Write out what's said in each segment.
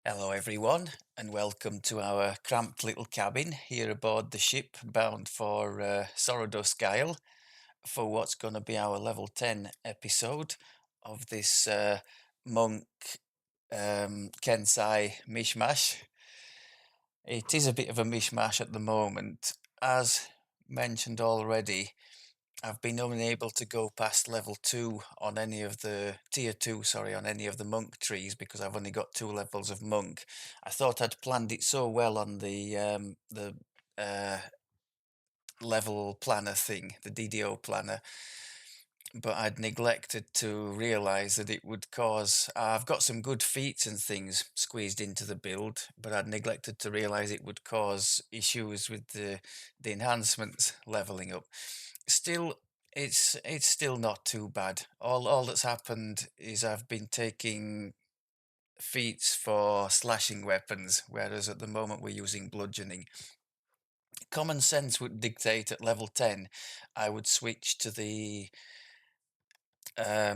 Hello, everyone, and welcome to our cramped little cabin here aboard the ship bound for Sorrowdusk Isle for what's going to be our level 10 episode of this monk Kensai mishmash. It is a bit of a mishmash at the moment. As mentioned already, I've been unable to go past level 2 on any of the tier 2, sorry, on any of the monk trees because I've only got 2 levels of monk. I thought I'd planned it so well on the uh, level planner thing, the DDO planner, but I'd neglected to realize that it would cause. I've got some good feats and things squeezed into the build, but I'd neglected to realize it would cause issues with the enhancements leveling up. Still, it's still not too bad. All that's happened is I've been taking feats for slashing weapons, whereas at the moment we're using bludgeoning. Common sense would dictate at level 10 I would switch to the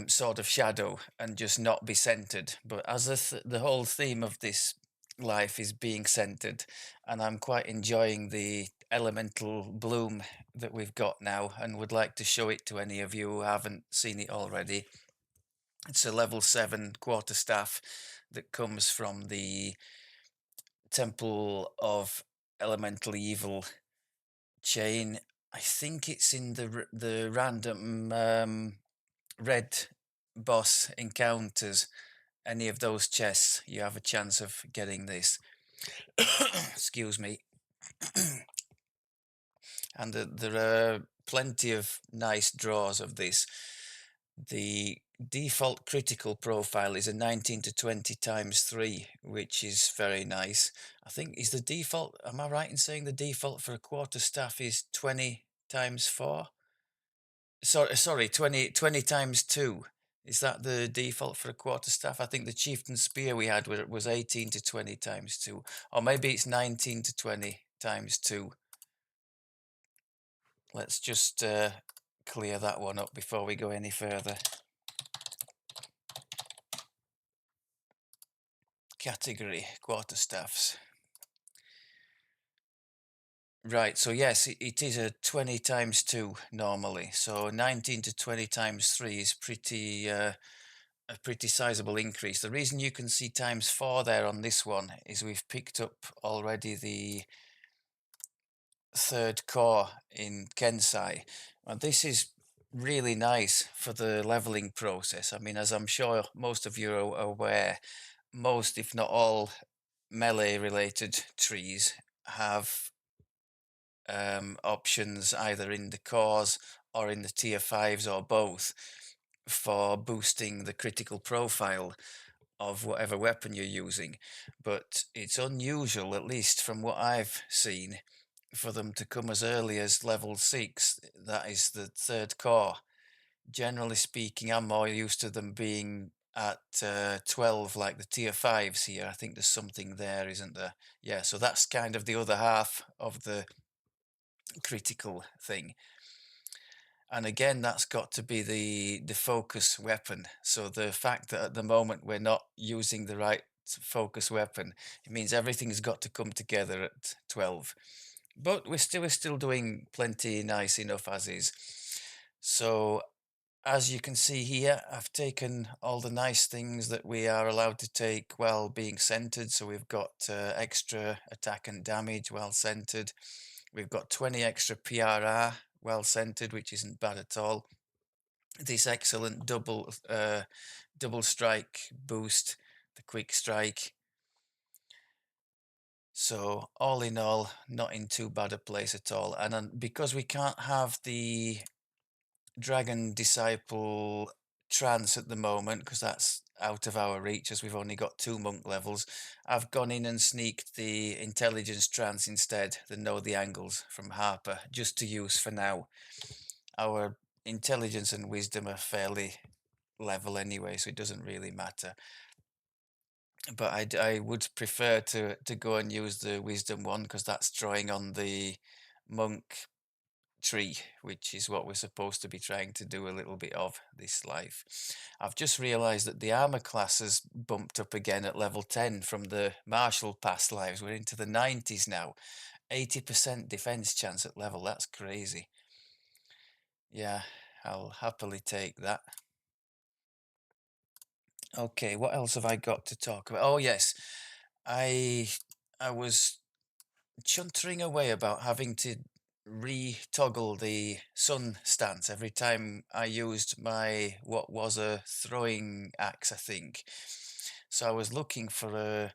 Sword of Shadow and just not be centered. But as the whole theme of this life is being centered, and I'm quite enjoying the elemental bloom that we've got now and would like to show it to any of you who haven't seen it already. It's a level 7 quarterstaff that comes from the Temple of Elemental Evil chain. I think it's in the random red boss encounters. Any of those chests, you have a chance of getting this. Excuse me. And there are plenty of nice draws of this. The default critical profile is a 19 to 20 times 3, which is very nice. I think is the default, am I right in saying the default for a quarterstaff is 20 times 4? Sorry, 20 times 2. Is that the default for a quarterstaff? I think the chieftain spear we had was 18 to 20 times 2. Or maybe it's 19 to 20 times 2. Let's just clear that one up before we go any further. Category, quarterstaffs. Right, so yes, it is a 20 times 2 normally. So 19 to 20 times 3 is a pretty sizable increase. The reason you can see times 4 there on this one is we've picked up already the third core in Kensai. And this is really nice for the leveling process. I mean, as I'm sure most of you are aware, most, if not all, melee related trees have options either in the cores or in the tier 5s or both for boosting the critical profile of whatever weapon you're using. But it's unusual, at least from what I've seen, for them to come as early as level 6. That is the third core. Generally speaking, I'm more used to them being at 12, like the tier 5s here. I think there's something there, isn't there? Yeah, so that's kind of the other half of the critical thing. And again, that's got to be the focus weapon. So the fact that at the moment we're not using the right focus weapon, it means everything's got to come together at 12. But we're still doing plenty nice enough as is. So as you can see here, I've taken all the nice things that we are allowed to take while being centered. So we've got extra attack and damage well centered. We've got 20 extra PRR well centered, which isn't bad at all. This excellent double strike boost, the quick strike. So all in all, not in too bad a place at all. And because we can't have the Dragon Disciple trance at the moment, because that's out of our reach as we've only got 2 monk levels, I've gone in and sneaked the intelligence trance instead, the know the angles from Harper, just to use for now. Our intelligence and wisdom are fairly level anyway, so it doesn't really matter. But I would prefer to go and use the wisdom one because that's drawing on the monk tree, which is what we're supposed to be trying to do a little bit of this life. I've just realised that the armour class has bumped up again at level 10 from the martial past lives. We're into the 90s now. 80% defense chance at level. That's crazy. Yeah, I'll happily take that. Okay, what else have I got to talk about? Oh yes, I I was chuntering away about having to re-toggle the sun stance every time I used my what was a throwing axe, I think. So I was looking for a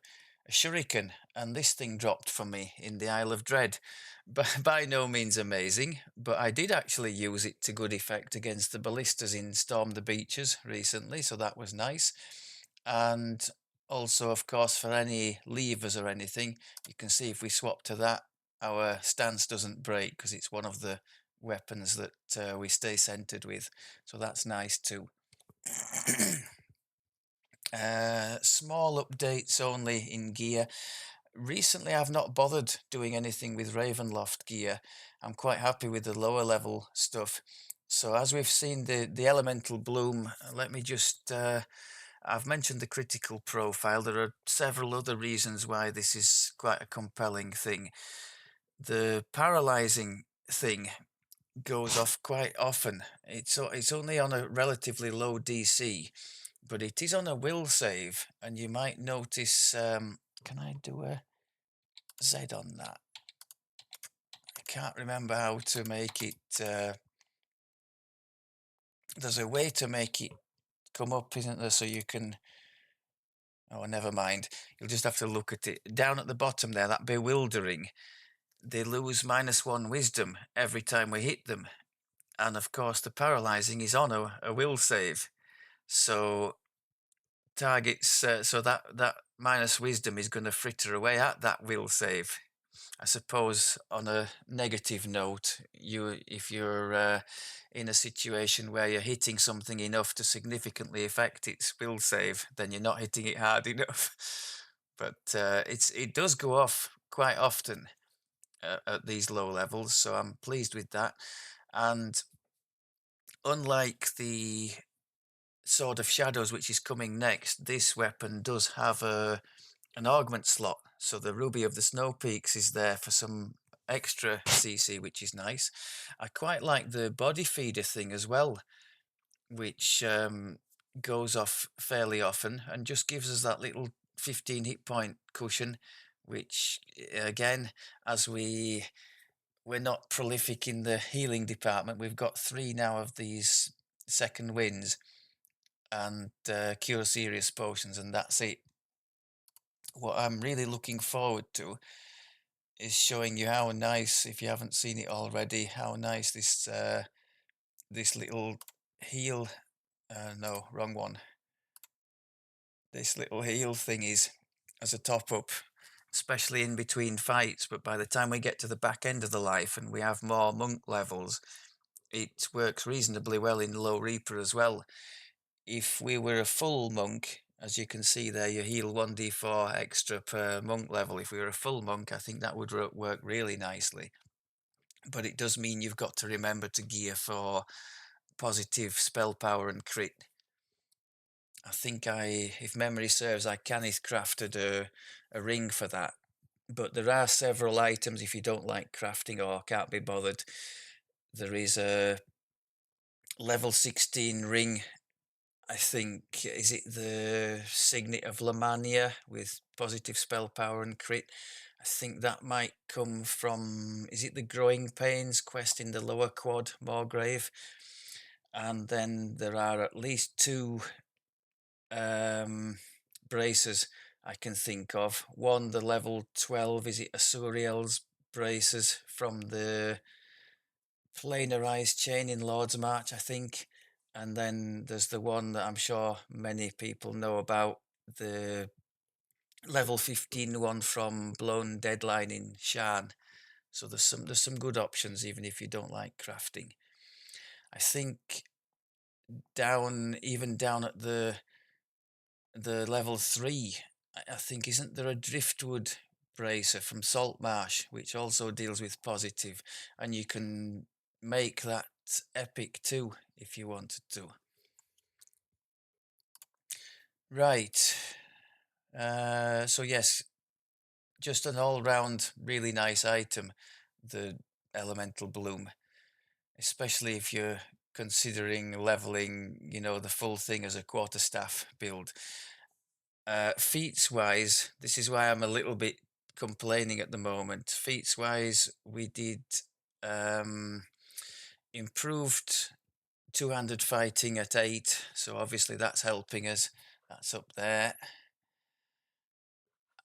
shuriken, and this thing dropped for me in the Isle of Dread. But by no means amazing, but I did actually use it to good effect against the ballistas in Storm the Beaches recently, so that was nice. And also, of course, for any levers or anything, you can see if we swap to that, our stance doesn't break because it's one of the weapons that we stay centered with. So that's nice too. Small updates only in gear. Recently, I've not bothered doing anything with Ravenloft gear. I'm quite happy with the lower level stuff. So as we've seen the elemental bloom, let me just I've mentioned the critical profile. There are several other reasons why this is quite a compelling thing. The paralyzing thing goes off quite often. It's only on a relatively low DC, but it is on a will save, and you might notice. Can I do a Z on that? I can't remember how to make it. There's a way to make it come up, isn't there? So you can. Oh, never mind. You'll just have to look at it. Down at the bottom there, that bewildering, they lose -1 wisdom every time we hit them. And of course, the paralyzing is on a will save. So targets, so that minus wisdom is going to fritter away at that will save. I suppose on a negative note, if you're in a situation where you're hitting something enough to significantly affect its will save, then you're not hitting it hard enough. But it does go off quite often at these low levels, so I'm pleased with that. And unlike the Sword of Shadows, which is coming next, this weapon does have an augment slot. So the Ruby of the Snow Peaks is there for some extra CC, which is nice. I quite like the body feeder thing as well, which goes off fairly often and just gives us that little 15 hit point cushion, which again, as we're not prolific in the healing department, we've got 3 now of these second winds and cure serious potions, and that's it. What I'm really looking forward to is showing you how nice, if you haven't seen it already, how nice this little heal. No, wrong one. This little heal thing is as a top up, especially in between fights. But by the time we get to the back end of the life and we have more monk levels, it works reasonably well in low Reaper as well. If we were a full monk, as you can see there, you heal 1d4 extra per monk level. If we were a full monk, I think that would work really nicely. But it does mean you've got to remember to gear for positive spell power and crit. I think if memory serves, I Canith crafted a ring for that. But there are several items if you don't like crafting or can't be bothered. There is a level 16 ring. I think, is it the Signet of Lamania with positive spell power and crit? I think that might come from, is it the Growing Pains quest in the lower quad, Moorgrave? And then there are at least 2 braces I can think of. One, the level 12, is it Asuriel's braces from the planarized chain in Lord's March, I think. And then there's the one that I'm sure many people know about, the level 15 one from Blown Deadline in Shan. So there's some good options even if you don't like crafting. I think even down at the level 3, I think, isn't there a Driftwood bracer from Saltmarsh which also deals with positive, and you can make that epic too, if you wanted to. Right. So yes, just an all-round really nice item, the elemental bloom, especially if you're considering leveling, the full thing as a quarterstaff build. Feats wise, this is why I'm a little bit complaining at the moment. Feats wise, we did um, improved two-handed fighting at 8, so obviously that's helping us. That's up there.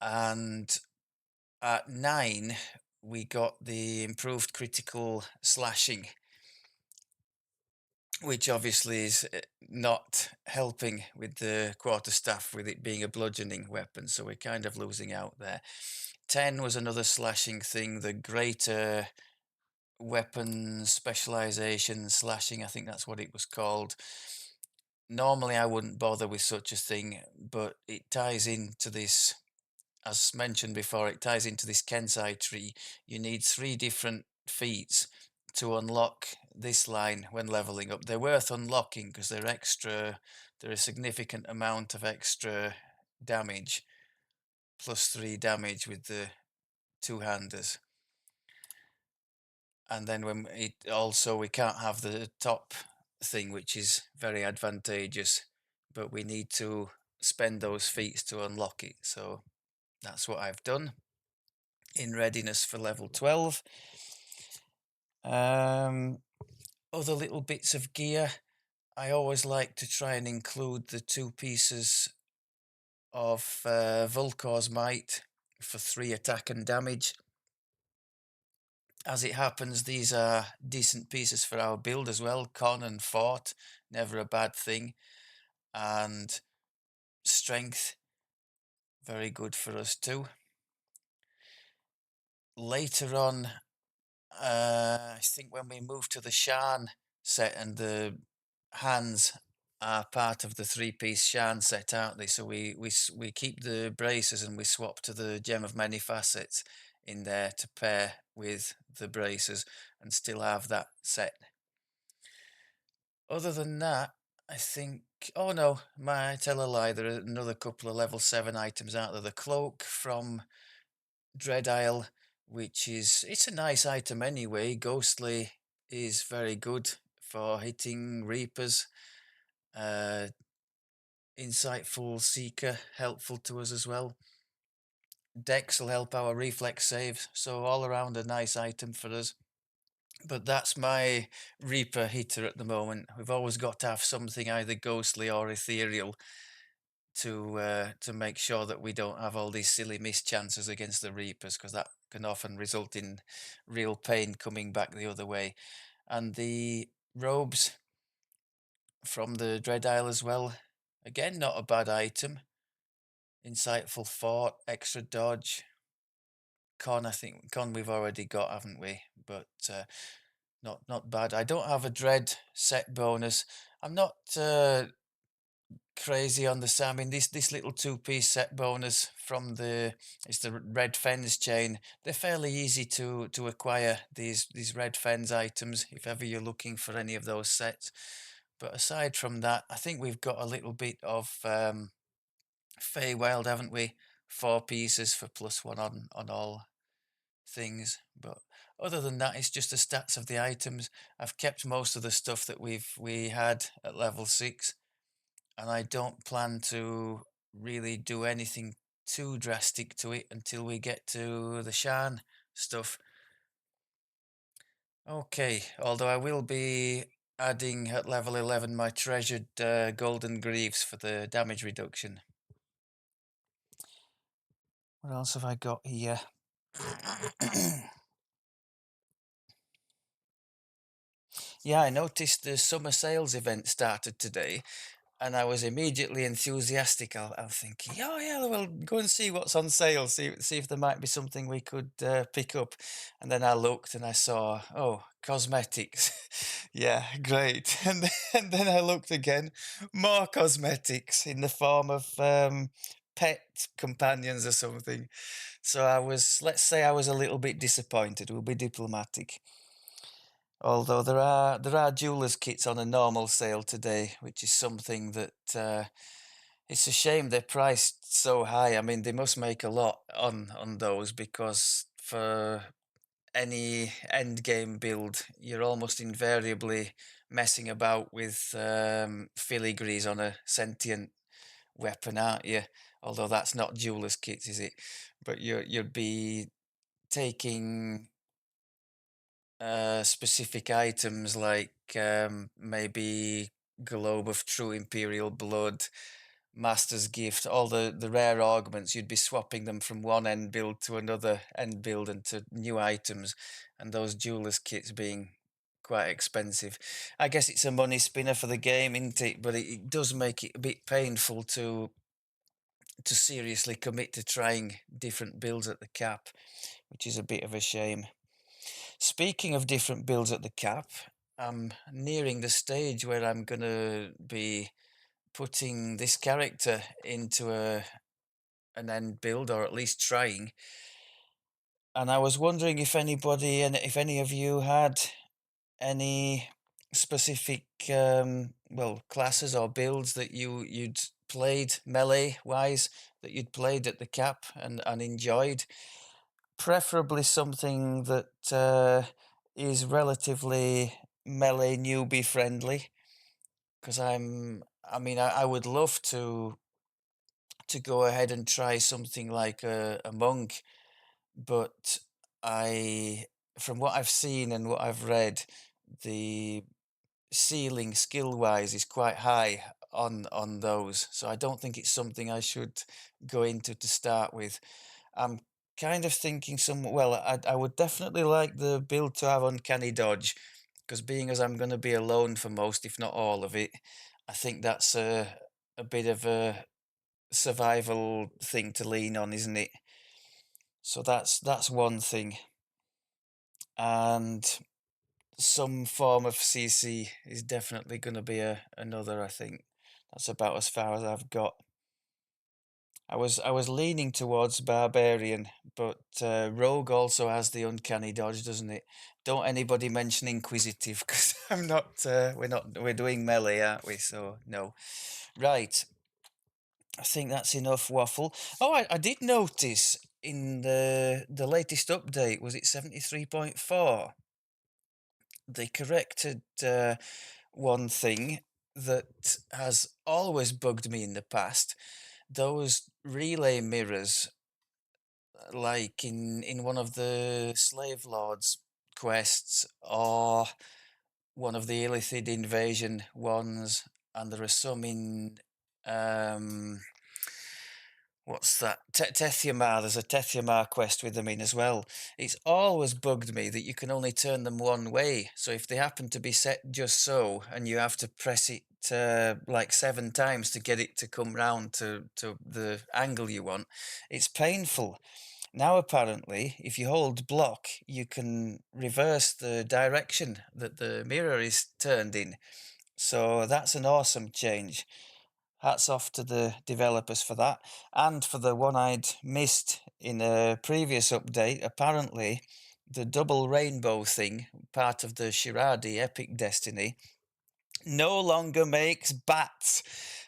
And at 9, we got the improved critical slashing, which obviously is not helping with the quarterstaff, with it being a bludgeoning weapon, so we're kind of losing out there. 10 was another slashing thing, the greater weapon specialization slashing, I think that's what it was called. Normally I wouldn't bother with such a thing, but it ties into this, as mentioned before, it ties into this Kensai tree. You need 3 different feats to unlock this line when leveling up. They're worth unlocking because they're extra, they're a significant amount of extra damage, plus 3 damage with the two-handers. And then when it also, we can't have the top thing, which is very advantageous, but we need to spend those feats to unlock it. So that's what I've done in readiness for level 12. Other little bits of gear, I always like to try and include the 2 pieces of Volkor's Might for 3 attack and damage. As it happens, these are decent pieces for our build as well. Con and Fort, never a bad thing. And Strength, very good for us too. Later on, I think when we move to the Shan set, and the hands are part of the 3-piece Shan set, aren't they? So we keep the braces and we swap to the Gem of Many Facets in there to pair with the braces and still have that set. Other than that, I think, oh no, I tell a lie, there are another couple of level 7 items out there. The cloak from Dread Isle, which is, it's a nice item anyway. Ghostly is very good for hitting Reapers. Insightful Seeker, helpful to us as well. Dex will help our reflex saves, so all around a nice item for us. But that's my Reaper hitter at the moment. We've always got to have something either ghostly or ethereal to make sure that we don't have all these silly mischances against the Reapers, because that can often result in real pain coming back the other way. And the robes from the Dread Isle as well, again, not a bad item. Insightful Fort, extra dodge. Con, I think Con we've already got, haven't we? But not bad. I don't have a Dread set bonus. I'm not crazy on the I mean, this little 2-piece set bonus from it's the Red Fens chain. They're fairly easy to acquire, these Red Fens items, if ever you're looking for any of those sets. But aside from that, I think we've got a little bit of Feywild, haven't we? 4 pieces for +1 on all things. But other than that, it's just the stats of the items. I've kept most of the stuff that we had at level 6, and I don't plan to really do anything too drastic to it until we get to the Shan stuff. Okay, although I will be adding at level 11 my treasured golden greaves for the damage reduction. What else have I got here? Yeah, I noticed the summer sales event started today, and I was immediately enthusiastic. I'm thinking, oh yeah, well, go and see what's on sale, see if there might be something we could pick up. And then I looked and I saw, oh, cosmetics. Yeah, great. And then I looked again, more cosmetics in the form of pet companions or something. So let's say I was a little bit disappointed. We'll be diplomatic. Although there are jewelers kits on a normal sale today, which is something that it's a shame they're priced so high. I mean, they must make a lot on those because for any end game build, you're almost invariably messing about with filigrees on a sentient weapon, aren't you? Although that's not jeweler's kits, is it? But you'd be taking specific items like maybe Globe of True Imperial Blood, Master's Gift, all the rare augments, you'd be swapping them from one end build to another end build and to new items, and those jewelers kits being quite expensive. I guess it's a money spinner for the game, isn't it? But it does make it a bit painful to seriously commit to trying different builds at the cap, which is a bit of a shame. Speaking of different builds at the cap, I'm nearing the stage where I'm gonna be putting this character into an end build, or at least trying. And I was wondering if anybody and if any of you had any specific well, classes or builds that you'd played melee wise, that you'd played at the cap and enjoyed. Preferably something that is relatively melee newbie friendly, because I mean, I would love to go ahead and try something like a monk, but I, from what I've seen and what I've read, the ceiling skill wise is quite high on those, so I don't think it's something I should go into to start with. I'm kind of thinking well, I would definitely like the build to have uncanny dodge, because being as I'm going to be alone for most, if not all of it, I think that's a bit of a survival thing to lean on, isn't it? So that's one thing, and some form of CC is definitely going to be another. I think that's about as far as I've got. I was leaning towards barbarian, but rogue also has the uncanny dodge, doesn't it? Don't anybody mention inquisitive, because I'm not. We're doing melee, aren't we? So no. Right. I think that's enough waffle. Oh, I did notice in the latest update, was it 73.4? They corrected one thing that has always bugged me in the past. Those relay mirrors, like in one of the slave lords quests or one of the Illithid invasion ones, and there are some in um what's that? Tethymar. There's a Tethymar quest with them in as well. It's always bugged me that you can only turn them one way. So if they happen to be set just so, and you have to press it like 7 times to get it to come round to the angle you want, it's painful. Now, apparently, if you hold block, you can reverse the direction that the mirror is turned in. So that's an awesome change. Hats off to the developers for that. And for the one I'd missed in a previous update, apparently the double rainbow thing, part of the Shiradi Epic Destiny, no longer makes bats.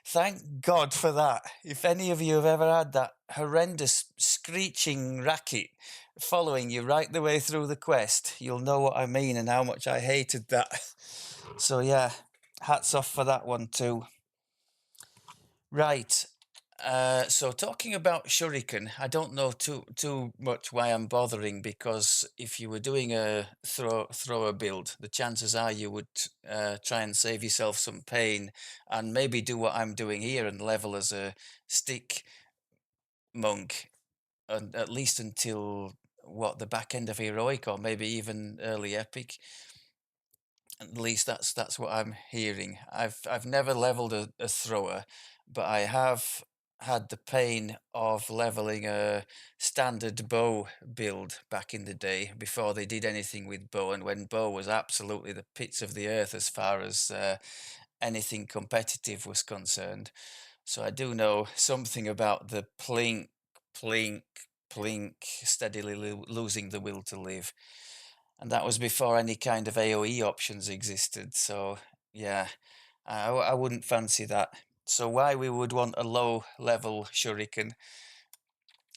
Thank God for that. If any of you have ever had that horrendous screeching racket following you right the way through the quest, you'll know what I mean and how much I hated that. So yeah, hats off for that one too. Right. So talking about shuriken, I don't know too much why I'm bothering, because if you were doing a thrower build, the chances are you would try and save yourself some pain and maybe do what I'm doing here and level as a stick monk, and at least until what, the back end of heroic or maybe even early epic. At least that's what I'm hearing. I've never leveled a thrower, but I have had the pain of leveling a standard bow build back in the day before they did anything with bow, and when bow was absolutely the pits of the earth as far as anything competitive was concerned. So I do know something about the plink, plink, plink, steadily losing the will to live. And that was before any kind of AoE options existed. So yeah, I wouldn't fancy that. So why we would want a low level shuriken,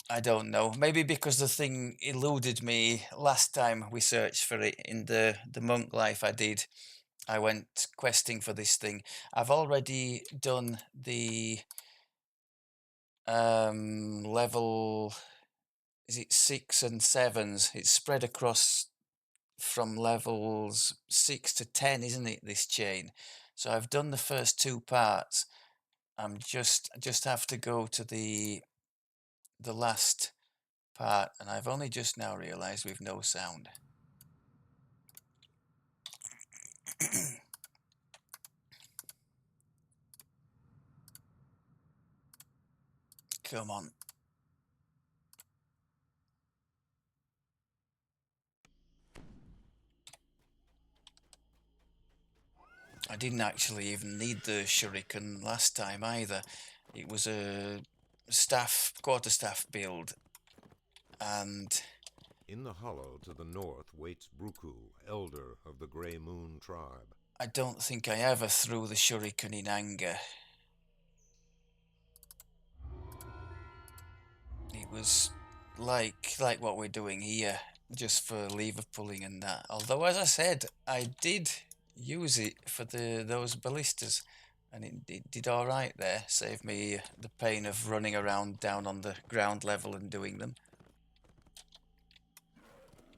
I don't know. Maybe because the thing eluded me last time we searched for it in the monk life I did. I went questing for this thing. I've already done the level, is it 6 and 7s? It's spread across from levels 6 to 10, isn't it, this chain? So I've done the first two parts. I just have to go to the last part, and I've only just now realized we've no sound. Come on. I didn't actually even need the shuriken last time either. It was a quarterstaff build, and In the hollow to the north waits Bruku, elder of the Grey Moon tribe. I don't think I ever threw the shuriken in anger. It was like what we're doing here, just for lever pulling and that. Although, as I said, I did use it for those ballistas, and it did all right there. Saved me the pain of running around down on the ground level and doing them.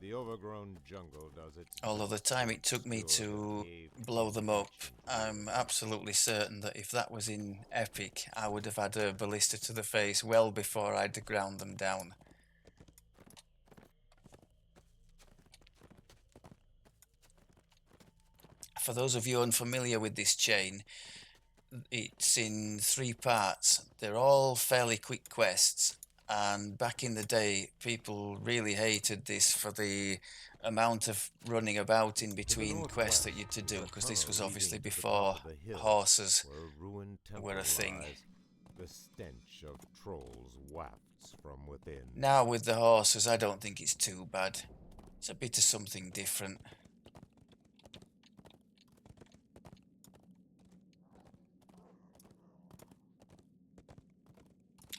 The overgrown jungle does its Although the best time it took me obscure the to cave blow them up, connection I'm absolutely certain that if that was in Epic, I would have had a ballista to the face well before I'd ground them down. For those of you unfamiliar with this chain, it's in 3 parts. They're all fairly quick quests, and back in the day, people really hated this for the amount of running about in To the between quests that northwest you had to is do, a because this tunnel was leading obviously to the top before of the hill, horses where a ruined temple were a thing. lies. The stench of trolls wafts from within. Now with the horses, I don't think it's too bad. It's a bit of something different.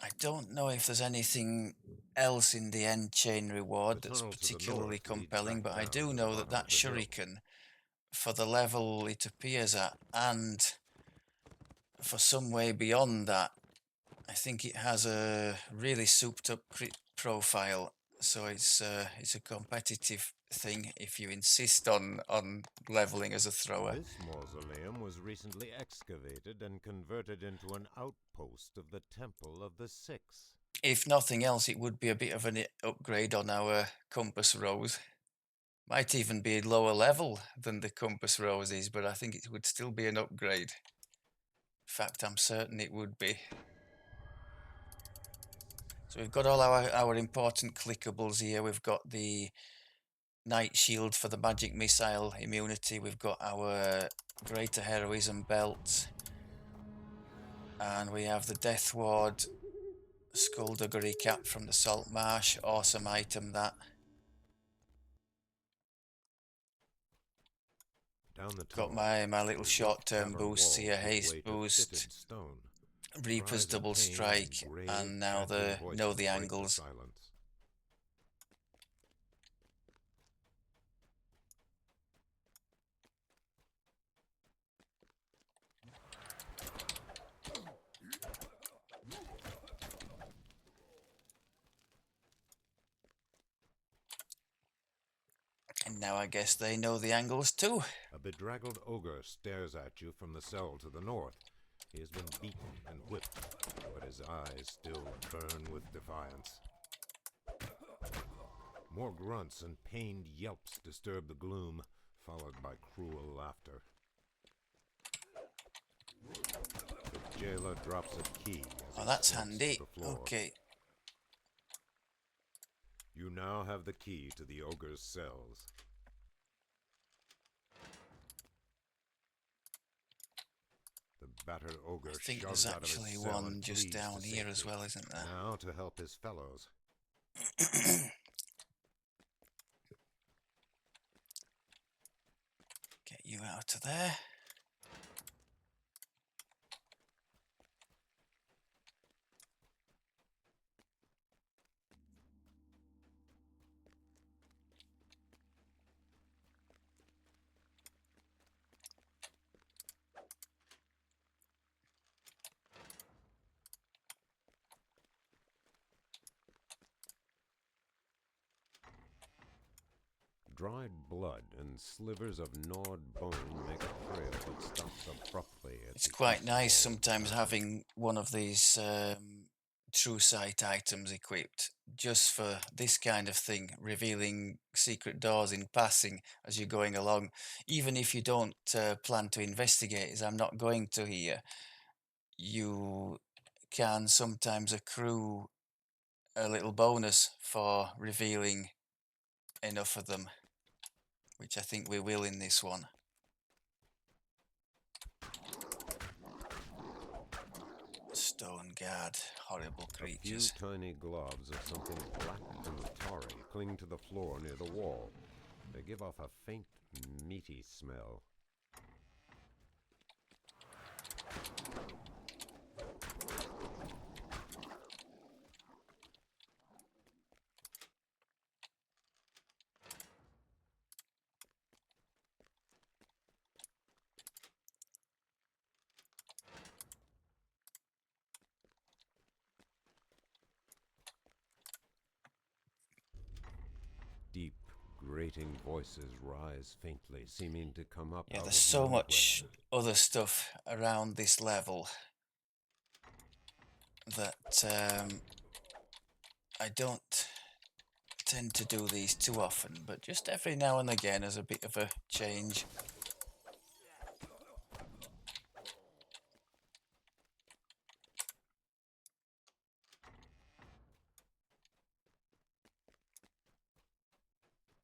I don't know if there's anything else in the end chain reward that's particularly compelling, but I do know that that shuriken, for the level it appears at, and for some way beyond that, I think it has a really souped up crit profile. So it's a competitive thing if you insist on leveling as a thrower. This mausoleum was recently excavated and converted into an outpost of the Temple of the Six. If nothing else, it would be a bit of an upgrade on our compass rose. Might even be lower level than the compass rose is, but I think it would still be an upgrade. In fact, I'm certain it would be. So we've got all our important clickables here. We've got the Night Shield for the magic missile immunity. We've got our Greater Heroism belt. And we have the Death Ward Skullduggery cap from the Salt Marsh. Awesome item, that. Down the Got tunnel, my little short-term boosts here. Haste boost, Reaper's double strike, and now the know the angles. And now I guess they know the angles too. A bedraggled ogre stares at you from the cell to the north. He has been beaten and whipped, but his eyes still burn with defiance. More grunts and pained yelps disturb the gloom, followed by cruel laughter. The jailer drops a key as that's handy. To the floor. Okay. You now have the key to the ogre's cells. The battered ogre I think shoves there's out of his actually cell one and just flees down to here safety. as well, isn't there? Now to help his fellows. you out of there. Dried blood and slivers of gnawed bone make a trail that stops abruptly at It's the quite east nice wall. sometimes having one of these true sight items equipped just for this kind of thing, revealing secret doors in passing as you're going along, even if you don't plan to investigate, as I'm not going to here. You can sometimes accrue a little bonus for revealing enough of them, which I think we will in this one. Stone guard, horrible A few creatures. tiny globs of something black and tarry cling to the floor near the wall. They give off a faint, meaty smell. Deep, grating voices rise faintly, seeming to come up Yeah, out there's of so nowhere. much other stuff around this level that I don't tend to do these too often, but just every now and again as a bit of a change.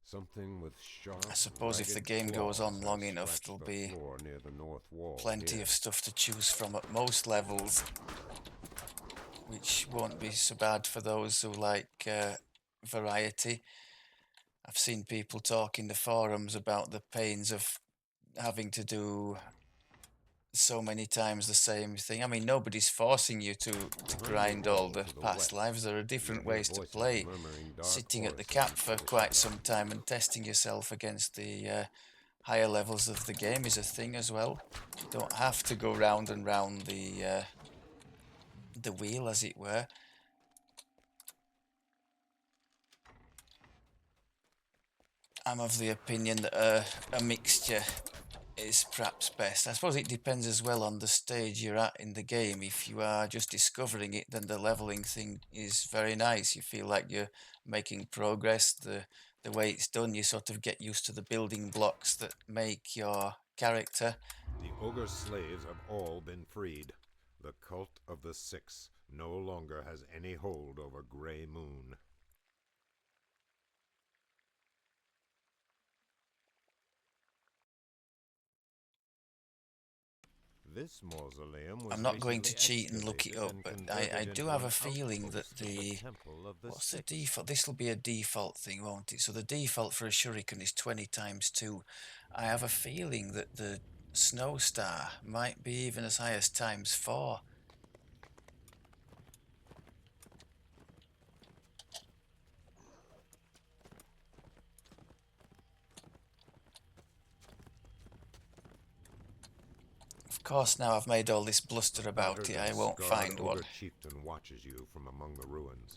Something with sharp, I suppose if the ragged game goes on claws long has enough, scratched there'll the be floor near the north wall plenty here. of stuff to choose from at most levels, which won't be so bad for those who like variety. I've seen people talk in the forums about the pains of having to do so many times the same thing. I mean, nobody's forcing you to Behind grind all wall the to the past west, lives. There are you different hear ways to voices play. murmuring dark Sitting at the chorus cap sounds for to the quite shadow. some time and testing yourself against the higher levels of the game is a thing as well. You don't have to go round and round the wheel, as it were. I'm of the opinion that a mixture is perhaps best. I suppose it depends as well on the stage you're at in the game. If you are just discovering it, then the leveling thing is very nice. You feel like you're making progress. The way it's done, you sort of get used to the building blocks that make your character. The ogre's slaves have all been freed. The cult of the Six no longer has any hold over Grey Moon. This mausoleum was I'm not going to recently cheat and look it excavated up, and but I converted do into have an a feeling that outpost of the Temple of the what's the Six. default? This will be a default thing, won't it? So the default for a shuriken is 20 times 2. I have a feeling that the Snowstar might be even as high as times 4. Of course, now I've made all this bluster A about battered it, and I won't scarred find one. ogre chieftain watches you from among the ruins.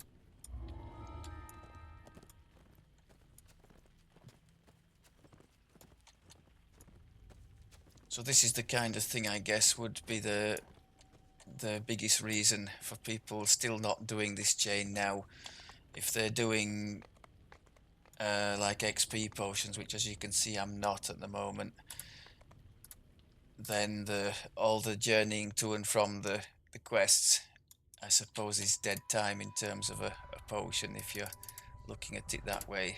So this is the kind of thing, I guess, would be the biggest reason for people still not doing this chain now. If they're doing like XP potions, which as you can see I'm not at the moment, then all the journeying to and from the quests, I suppose, is dead time in terms of a potion if you're looking at it that way.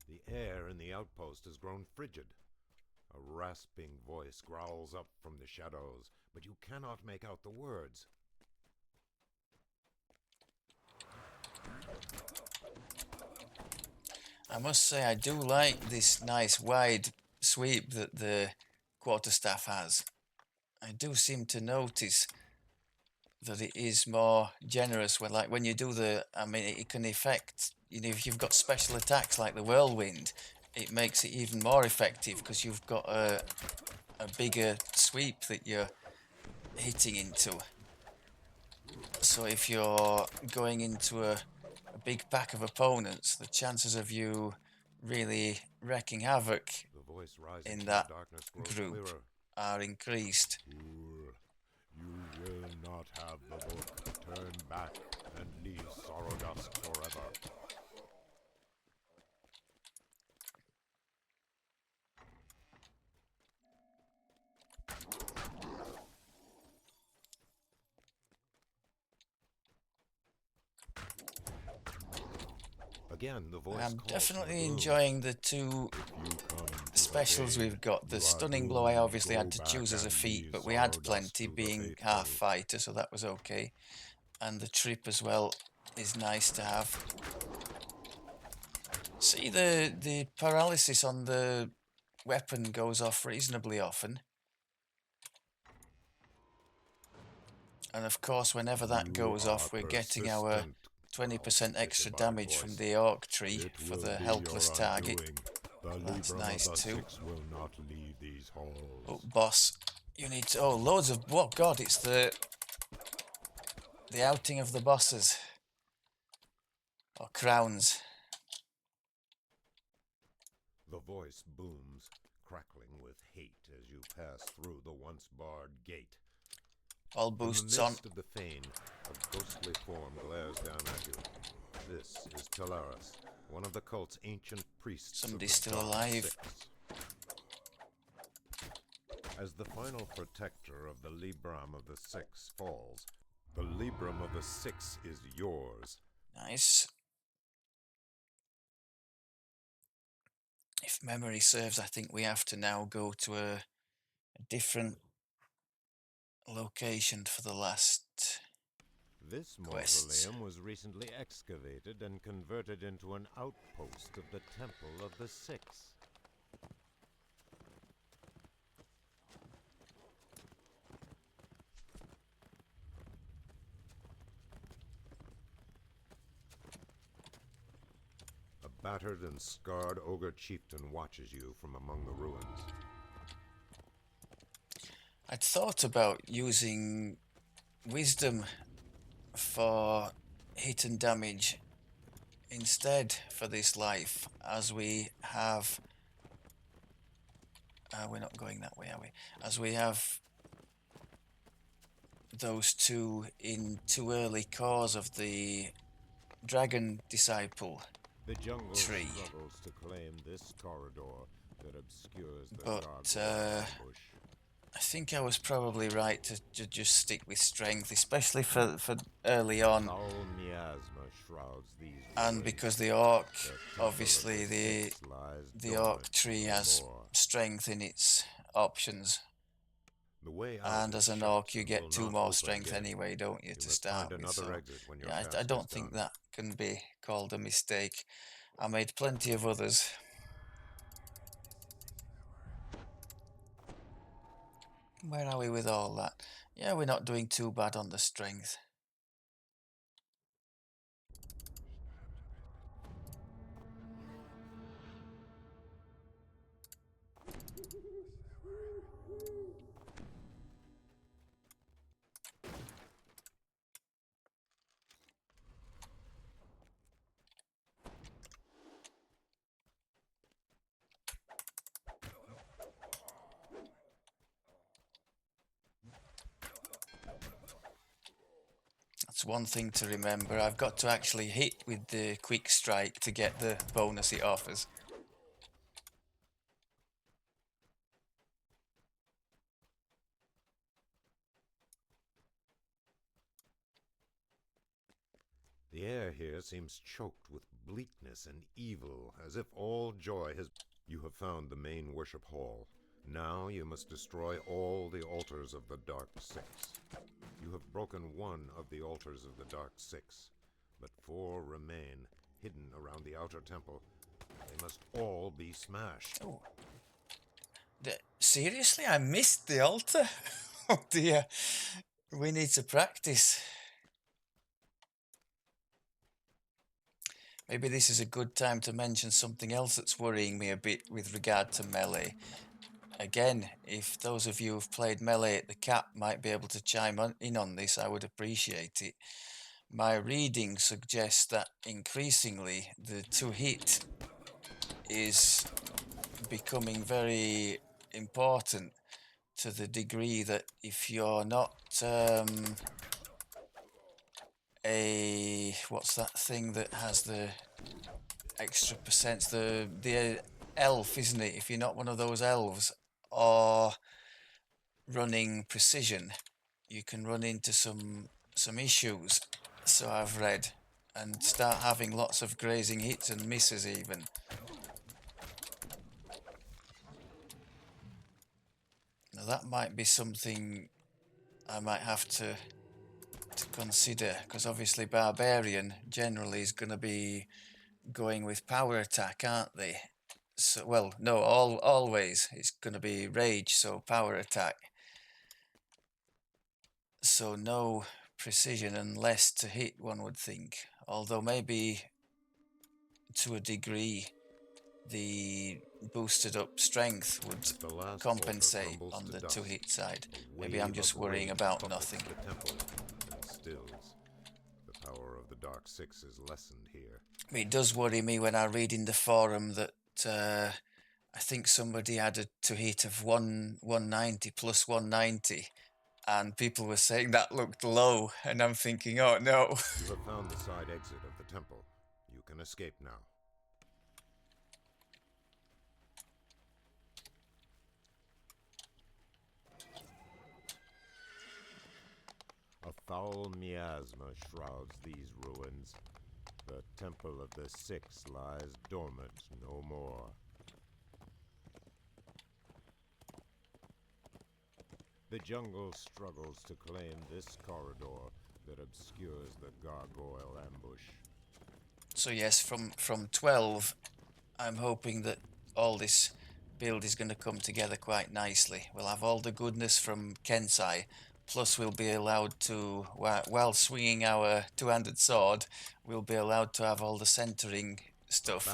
The air in the outpost has grown frigid. A rasping voice growls up from the shadows, but you cannot make out the words. I must say, I do like this nice wide sweep that the quarterstaff has. I do seem to notice that it is more generous when, like, when you do I mean, it can affect, if you've got special attacks like the whirlwind, it makes it even more effective because you've got a bigger sweep that you're hitting into. So if you're going into a big pack of opponents, the chances of you really wreaking havoc The voice rising in from that the darkness grows group clearer. are increased. Fool, you will not have the book. Turn back and leave Sorrowdusk forever. Again, the voice I'm calls from the definitely gloom. enjoying the two If you come to specials the we've got. The you are stunning blow I doomed. obviously Go had to back choose as a and feat, leave but we had Sorrowdusk plenty to the being half faithful. fighter, so that was okay. And the trip as well is nice to have. See, the paralysis on the weapon goes off reasonably often. And of course, whenever that You goes are off, we're getting our persistent, 20% extra disembodied damage from voice. the orc tree It for will the be helpless your target. undoing. The That's Libram of nice the too. Six will not leave these Oh, halls. boss, you need to... Oh, loads of... Oh, God, it's the outing of the bosses. Or crowns. The voice booms, crackling with hate as you pass through the once barred gate. All From the boosts on. midst of the fane, a ghostly form glares down at you. This is Talaris, one of the cult's ancient priests Somebody's of the still Dark alive. Six. As the final protector of the Libram of the Six falls, the Libram of the Six is yours. Nice. If memory serves, I think we have to now go to a different location for the last This quests. mausoleum was recently excavated and converted into an outpost of the Temple of the Six. A battered and scarred ogre chieftain watches you from among the ruins. I'd thought about using wisdom for hit and damage instead for this life, as we have... we're not going that way, are we? As we have those two in too early cause of the dragon disciple The jungle tree. struggles to claim this corridor that obscures the But guardrail ambush. I think I was probably right to just stick with strength, especially for early on, Foul miasma shrouds these and ruins. because the orc, The temple obviously of the Six lies the orc dormant tree has evermore. strength in its options, The way out and is as an shut orc you and will get 2 not more open strength again. anyway, don't you, You to must start find with? another So exit when your yeah, I task is don't think done. that can be called a mistake. I made plenty of others. Where are we with all that? Yeah, we're not doing too bad on the strength. That's one thing to remember. I've got to actually hit with the quick strike to get the bonus it offers. The air here seems choked with bleakness and evil, as if all joy has... You have found the main worship hall. Now you must destroy all the altars of the Dark Six. You have broken one of the altars of the Dark Six, but 4 remain, hidden around the outer temple. They must all be smashed. Oh, seriously? I missed the altar? Oh dear. We need to practice. Maybe this is a good time to mention something else that's worrying me a bit with regard to melee. Again, if those of you who've played melee at the cap might be able to chime in on this, I would appreciate it. My reading suggests that increasingly the 2-hit is becoming very important, to the degree that if you're not what's that thing that has the extra percents, the elf, isn't it? If you're not one of those elves or running precision, you can run into some issues, so I've read, and start having lots of grazing hits and misses even. Now that might be something I might have to consider, because obviously barbarian generally is going to be going with power attack, aren't they? So, well, no, always it's going to be rage, so power attack. So no precision and less to hit, one would think. Although maybe to a degree the boosted up strength would compensate on the 2-hit side. Maybe I'm just worrying about nothing. The temple and stills. The power of the Dark Six is lessened here. It does worry me when I read in the forum that I think somebody had a 2-hit of 190 plus 190, and people were saying that looked low, and I'm thinking, oh no. You have found the side exit of the temple. You can escape now. A foul miasma shrouds these ruins. The Temple of the Six lies dormant no more. The jungle struggles to claim this corridor that obscures the gargoyle ambush. So yes, from 12, I'm hoping that all this build is going to come together quite nicely. We'll have all the goodness from Kensai, plus we'll be allowed to, while swinging our 2-handed sword, we'll be allowed to have all the centering stuff.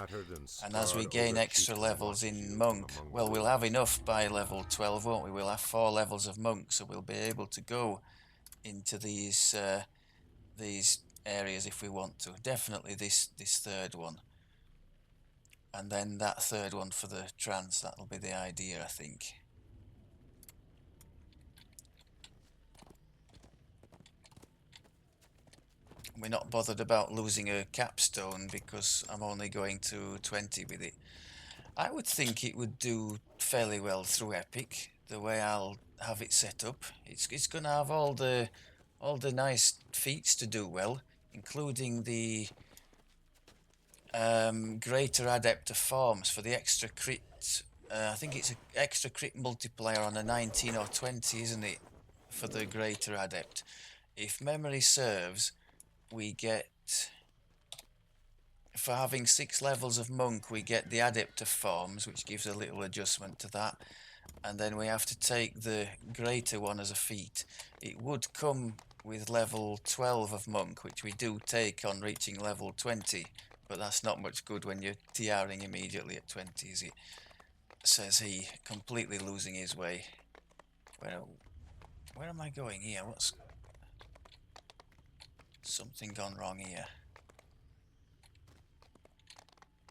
And as we gain extra levels in monk, well, we'll have enough by level 12, won't we? We'll have 4 levels of monk, so we'll be able to go into these areas if we want to. Definitely this third one. And then that third one for the trance, that'll be the idea, I think. We're not bothered about losing a capstone because I'm only going to 20 with it. I would think it would do fairly well through Epic, the way I'll have it set up. It's going to have all the nice feats to do well, including the greater adept of forms for the extra crit. I think it's an extra crit multiplier on a 19 or 20, isn't it, for the greater adept? If memory serves, we get, for having 6 levels of monk, we get the adept of forms, which gives a little adjustment to that, and then we have to take the greater one as a feat. It would come with level 12 of monk, which we do take on reaching level 20, but that's not much good when you're TRing immediately at 20, is it? Says he, completely losing his way. Where am I going here? What's something gone wrong here?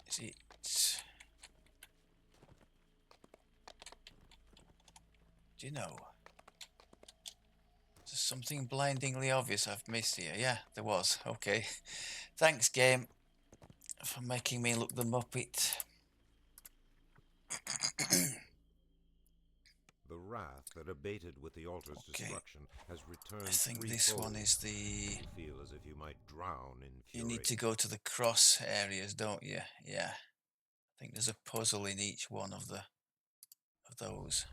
Is it? Do you know? Is there something blindingly obvious I've missed here? Yeah, there was. Okay. Thanks, game, for making me look the Muppet. The wrath that abated with the altar's destruction has returned. I think this one is the... You feel as if you might drown in fury. You need to go to the cross areas, don't you? Yeah. I think there's a puzzle in each one of of those.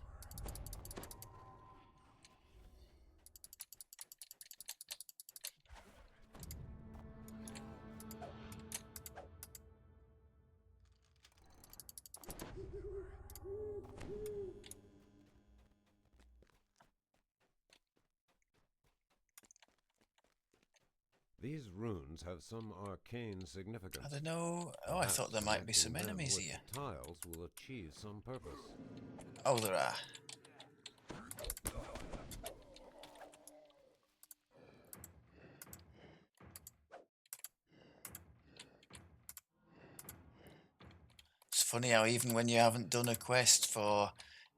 These runes have some arcane significance. I don't know. Oh, I thought there might be some enemies with here. the tiles will achieve some purpose. Oh, there are. It's funny how even when you haven't done a quest for,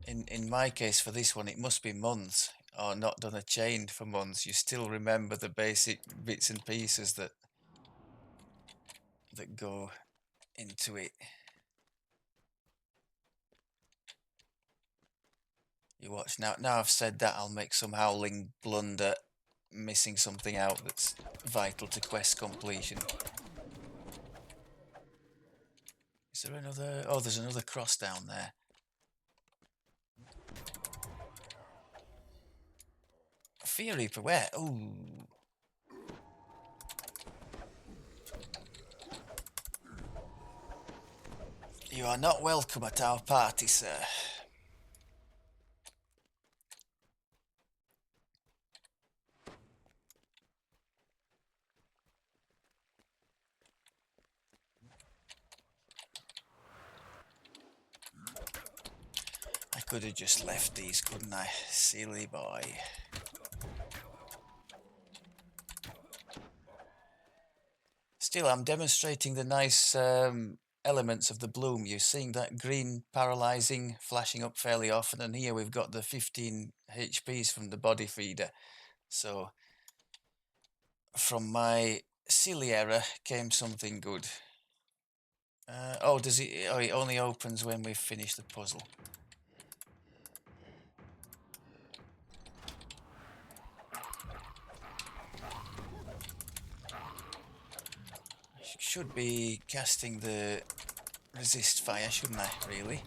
in my case for this one, it must be months, or not done a chain for months, you still remember the basic bits and pieces that go into it. You watch now. Now I've said that, I'll make some howling blunder, missing something out that's vital to quest completion. Is there another? Oh, there's another cross down there. Fear Reaper, where? Ooh. You are not welcome at our party, sir. I could have just left these, couldn't I? Silly boy. Still, I'm demonstrating the nice elements of the bloom. You're seeing that green paralyzing flashing up fairly often, and here we've got the 15 HPs from the body feeder. So from my silly error came something good. Oh, does it? Oh, it only opens when we've finished the puzzle. Should be casting the resist fire, shouldn't I, really?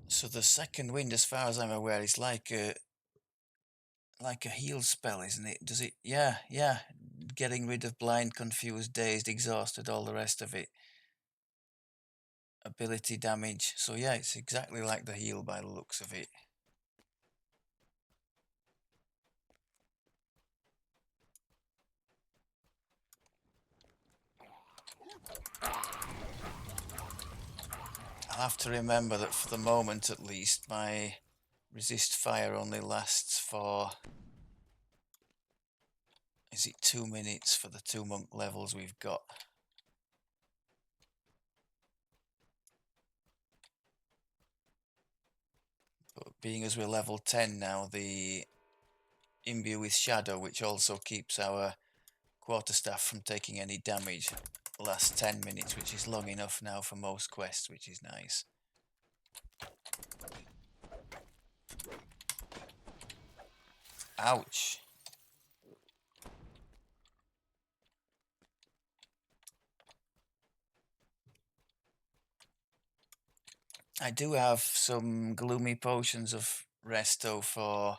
So the second wind, as far as I'm aware, is like a heal spell, isn't it? Does it? Yeah, yeah. Getting rid of blind, confused, dazed, exhausted, all the rest of it. Ability damage. So yeah, it's exactly like the heal by the looks of it. I'll have to remember that for the moment at least, my resist fire only lasts for... Is it 2 minutes for the 2 monk levels we've got? But being as we're level 10 now, the imbue with shadow, which also keeps our quarterstaff from taking any damage, lasts 10 minutes, which is long enough now for most quests, which is nice. Ouch. I do have some gloomy potions of resto for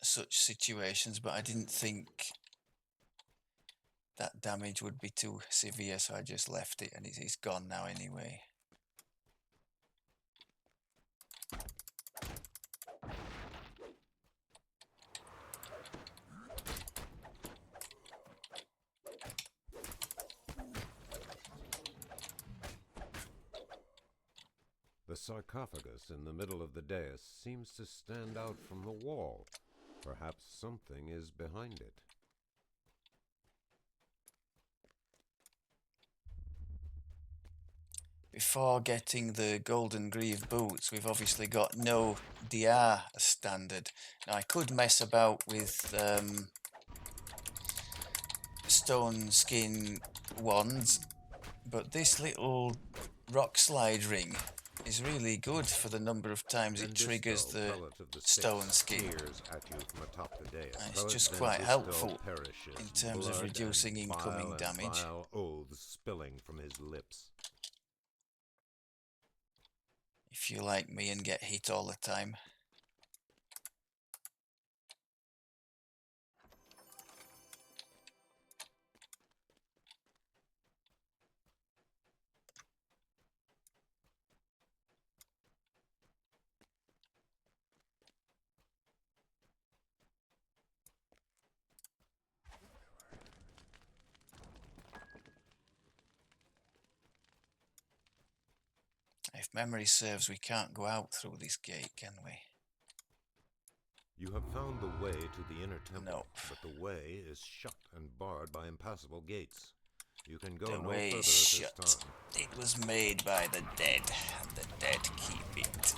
such situations, but I didn't think that damage would be too severe, so I just left it, and it's gone now anyway. The sarcophagus in the middle of the dais seems to stand out from the wall. Perhaps something is behind it. Before getting the golden greave boots, we've obviously got no DR as standard. Now I could mess about with stone skin wands, but this little rock slide ring is really good for the number of times it triggers Vendisto, the prelate of the stone Six, skin. peers at you from atop the dais. And it's Prelate just quite Vendisto helpful in perishes, terms of blood reducing and incoming damage. vile oaths spilling from his lips. If you like me and get hit all the time. If memory serves, we can't go out through this gate, can we? You have found the way to the inner temple, Nope. but the way is shut and barred by impassable gates. You can go The no way further is at shut. this time. It was made by the dead, and the dead keep it.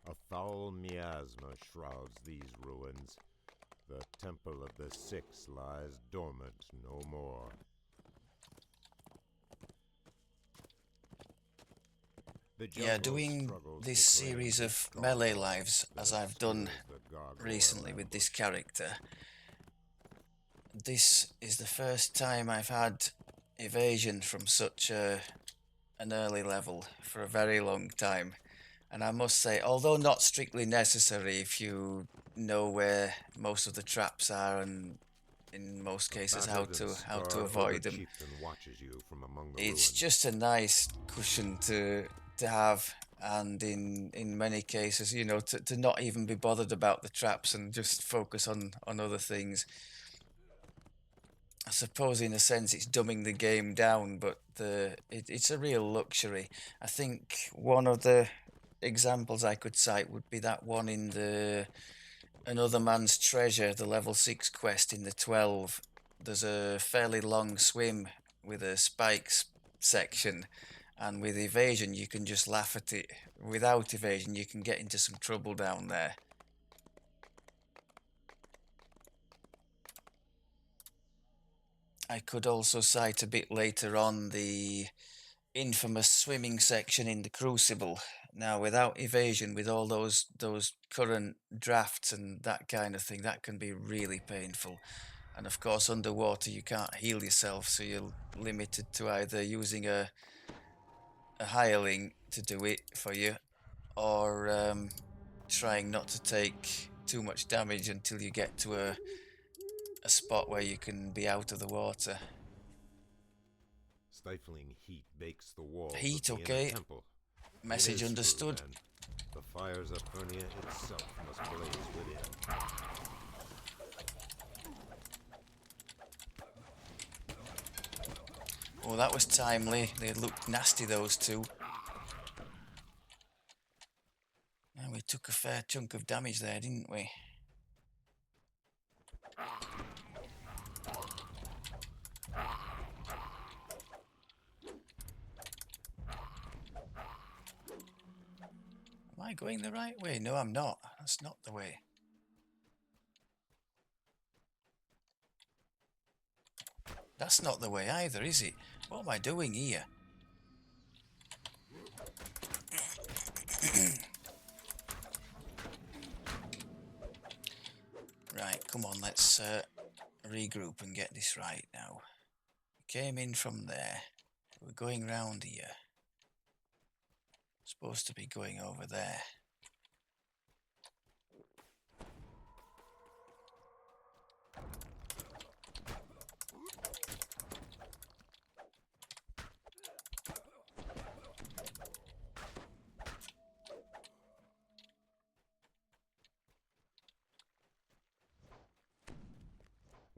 A foul miasma shrouds these ruins. The temple of the Six lies dormant no more. Yeah, doing this series of melee lives, as I've done recently with this character, this is the first time I've had evasion from such an early level for a very long time. And I must say, although not strictly necessary if you know where most of the traps are and in most cases how to avoid them, it's just a nice cushion to have. And in many cases, you know, to not even be bothered about the traps and just focus on other things. I suppose in a sense it's dumbing the game down, but it's a real luxury. I think one of the examples I could cite would be that one in the Another Man's Treasure, the level 6 quest in the 12. There's a fairly long swim with a spikes section, and with evasion you can just laugh at it. Without evasion you can get into some trouble down there. I could also cite a bit later on the infamous swimming section in the Crucible. Now, without evasion, with all those current drafts and that kind of thing, that can be really painful. And of course, underwater you can't heal yourself, so you're limited to either using a hireling to do it for you, or trying not to take too much damage until you get to a spot where you can be out of the water. Stifling heat bakes the walls Heat, of the inner okay. temple. Message understood. True, the fires of Furnia itself must blaze within. Oh, that was timely. They looked nasty, those two. And we took a fair chunk of damage there, didn't we? Am I going the right way? No, I'm not. That's not the way. That's not the way either, is it? What am I doing here? Right, come on, let's regroup and get this right now. We came in from there. We're going round here. Supposed to be going over there.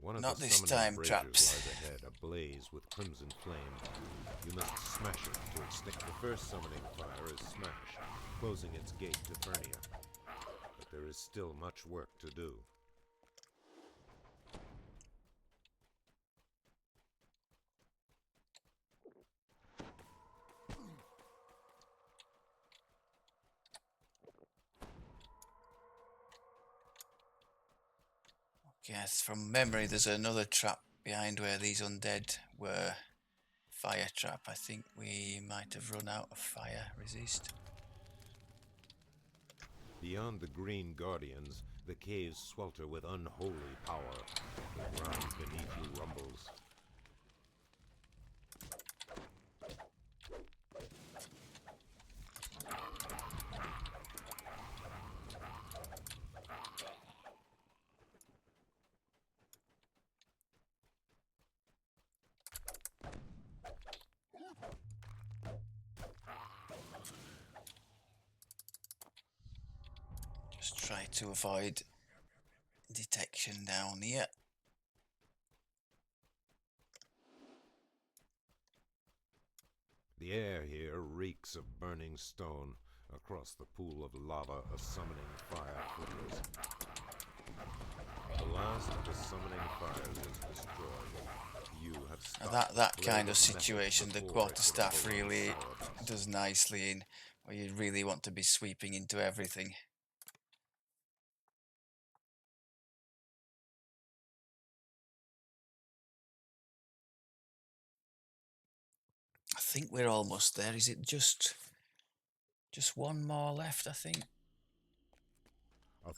One of Not the this summoning time, braziers traps. lies ahead, ablaze with crimson flame. You must smash it to The first summoning fire is Smash, closing its gate to Fernia. But there is still much work to do. Yes, from memory, there's another trap behind where these undead were. Fire trap. I think we might have run out of fire resist. Beyond the Green Guardians, the caves swelter with unholy power. The ground beneath you rumbles. Just try to avoid detection down here. The air here reeks of burning stone. Across the pool of lava, a summoning fire flickers. The last of the summoning fires is destroyed. You have stopped That kind of situation, the quarterstaff really Sorrowdusk. does nicely in, where you really want to be sweeping into everything. I think we're almost there. Is it just one more left, I think?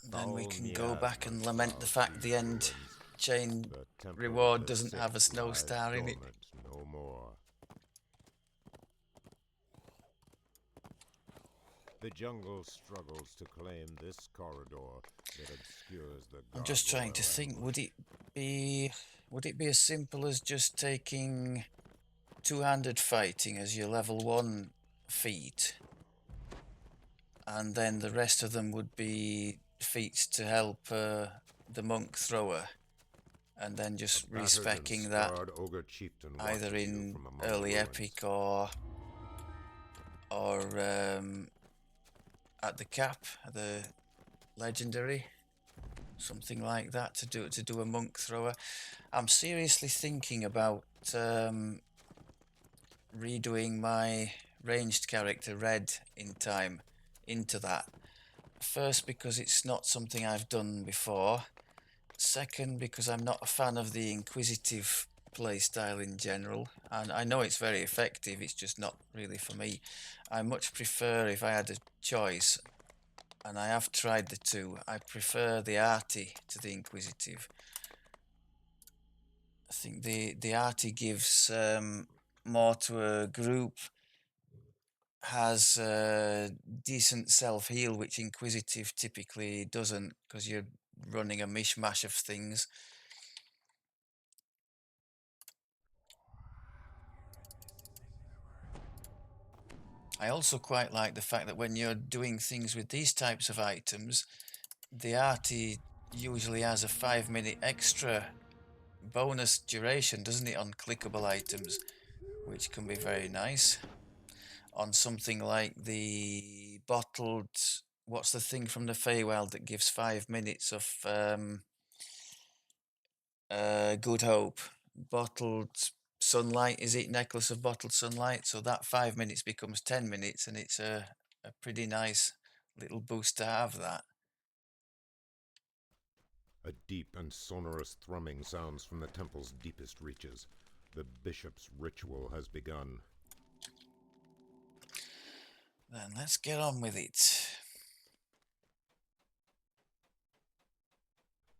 Then we can go back and lament the fact the end chain reward doesn't have a Snowstar in it. No more. The jungle struggles to claim this corridor that obscures the I'm just trying to think, would it be as simple as just taking two-handed fighting as your level 1 feat, and then the rest of them would be feats to help the monk thrower, and then just respecking that either in early epic or at the cap, the legendary, something like that, to do a monk thrower. I'm seriously thinking about redoing my ranged character Red in time into that. First, because it's not something I've done before. Second, because I'm not a fan of the inquisitive playstyle in general, and I know it's very effective, it's just not really for me. I much prefer, if I had a choice, and I have tried the two, I prefer the arty to the inquisitive. I think the arty gives more to a group, has decent self-heal, which inquisitive typically doesn't, because you're running a mishmash of things. I also quite like the fact that when you're doing things with these types of items, the arty usually has a 5-minute extra bonus duration, doesn't it, on clickable items, which can be very nice. On something like the bottled, what's the thing from the Feywild that gives 5 minutes of Good Hope? Bottled sunlight, is it? Necklace of bottled sunlight. So that 5 minutes becomes 10 minutes, and it's a pretty nice little boost to have that. A deep and sonorous thrumming sounds from the temple's deepest reaches. The bishop's ritual has begun. Then let's get on with it.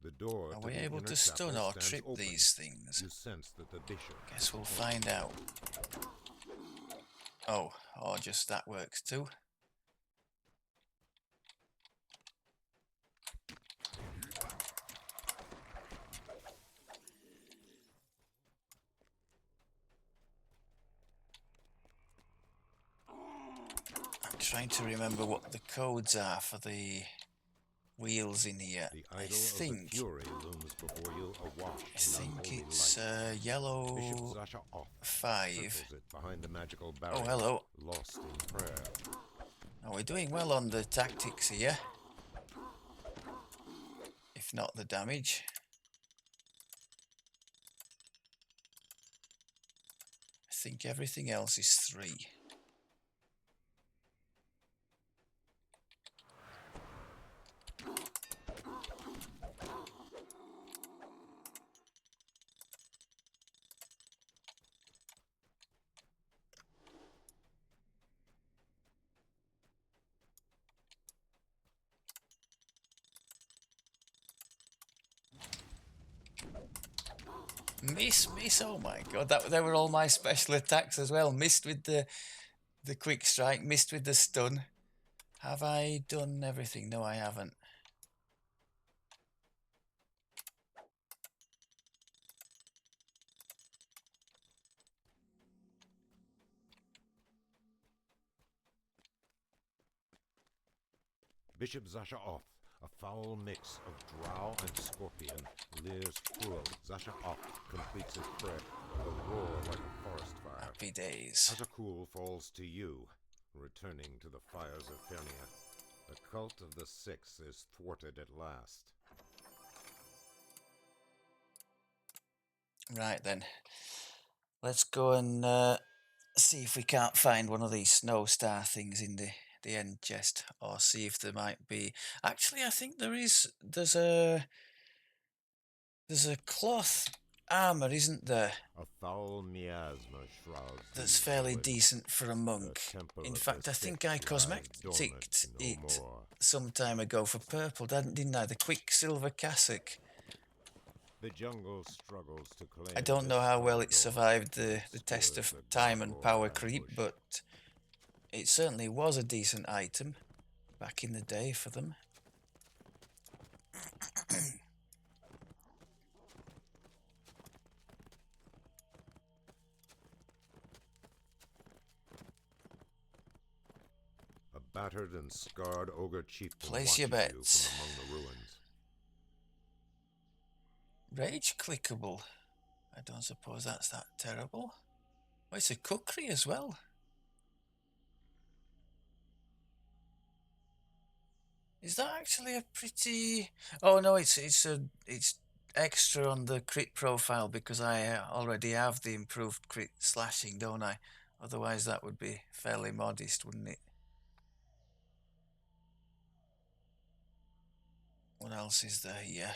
The door Are to we the able inner to stun chapel or stands trip open. these things? You sense that the bishop... Guess we'll find out. Oh, or just that works too. I'm trying to remember what the codes are for the wheels in here. The I idol of the think Fury looms before you, awash I in think unholy it's light. Bishop yellow Zasha Oth 5. circles it behind the magical Oh, barrier, hello. lost in prayer. Oh, we're doing well on the tactics here, if not the damage. I think everything else is 3. Miss, oh my god, they were all my special attacks as well. Missed with the quick strike, missed with the stun. Have I done everything? No, I haven't. Bishop Zasha Oth, a foul mix of drow and scorpion, leers cruel. Zasha Oth completes his prayer with a roar like a forest fire. Happy days. Azakul falls to you, returning to the fires of Fernia. The cult of the Six is thwarted at last. Right then. Let's go and see if we can't find one of these Snowstar things in the end chest, or see if there might be. Actually, I think there's a cloth armor, isn't there? A foul miasma shrouds That's these fairly woods. decent for a The monk. temple In of fact, the I think Six I lies dormant cosmeticked no it more. some time ago for purple, didn't I? The Quicksilver cassock. The jungle struggles to claim I don't this know how well it corridor. survived It the test obscures of the time Dark and Lord's power creep, ambush. but it certainly was a decent item back in the day for them. A battered and scarred ogre chieftain Place watches your you bets. from among the ruins. Rage clickable. I don't suppose that's that terrible. Oh, it's a cookery as well. Is that actually a pretty? Oh no, it's extra on the crit profile because I already have the improved crit slashing, don't I? Otherwise, that would be fairly modest, wouldn't it? What else is there here?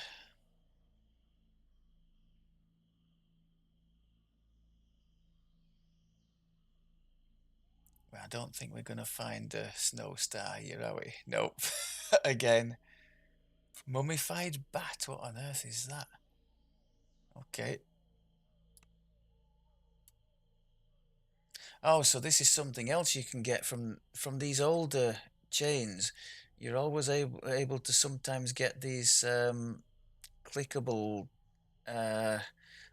Well, I don't think we're going to find a Snowstar here, are we? Nope. Again. Mummified bat. What on earth is that? Okay. Oh, so this is something else you can get from these older chains. You're always able to sometimes get these clickable, uh,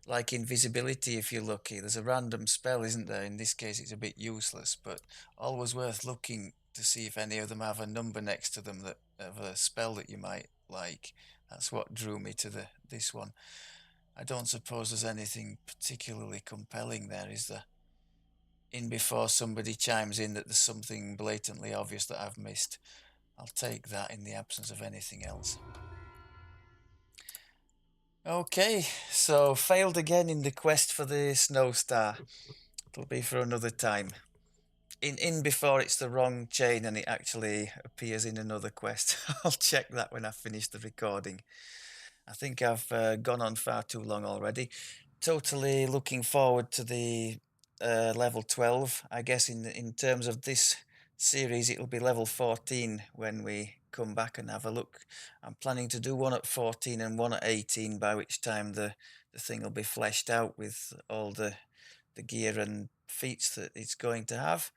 like invisibility if you're lucky. There's a random spell, isn't there? In this case, it's a bit useless, but always worth looking to see if any of them have a number next to them that of a spell that you might like. That's what drew me to this one. I don't suppose there's anything particularly compelling there, is there? In before somebody chimes in that there's something blatantly obvious that I've missed. I'll take that in the absence of anything else. Okay, so failed again in the quest for the Snowstar. It'll be for another time. In before it's the wrong chain and it actually appears in another quest. I'll check that when I finish the recording. I think I've gone on far too long already. Totally looking forward to the level 12. I guess in terms of this series, it'll be level 14 when we come back and have a look. I'm planning to do one at 14 and one at 18, by which time the thing will be fleshed out with all the gear and feats that it's going to have.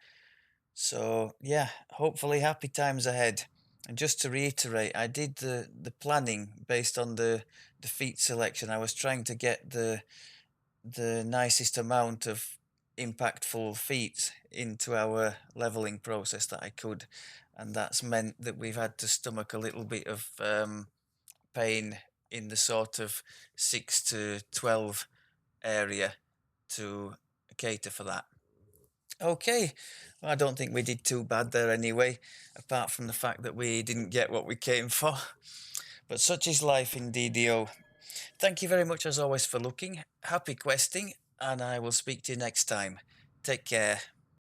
So yeah, hopefully happy times ahead. And just to reiterate, I did the planning based on the feat selection. I was trying to get the nicest amount of impactful feats into our leveling process that I could, and that's meant that we've had to stomach a little bit of pain in the sort of 6 to 12 area to cater for that. Okay, well, I don't think we did too bad there anyway, apart from the fact that we didn't get what we came for. But such is life in DDO. Thank you very much as always for looking. Happy questing, and I will speak to you next time. Take care.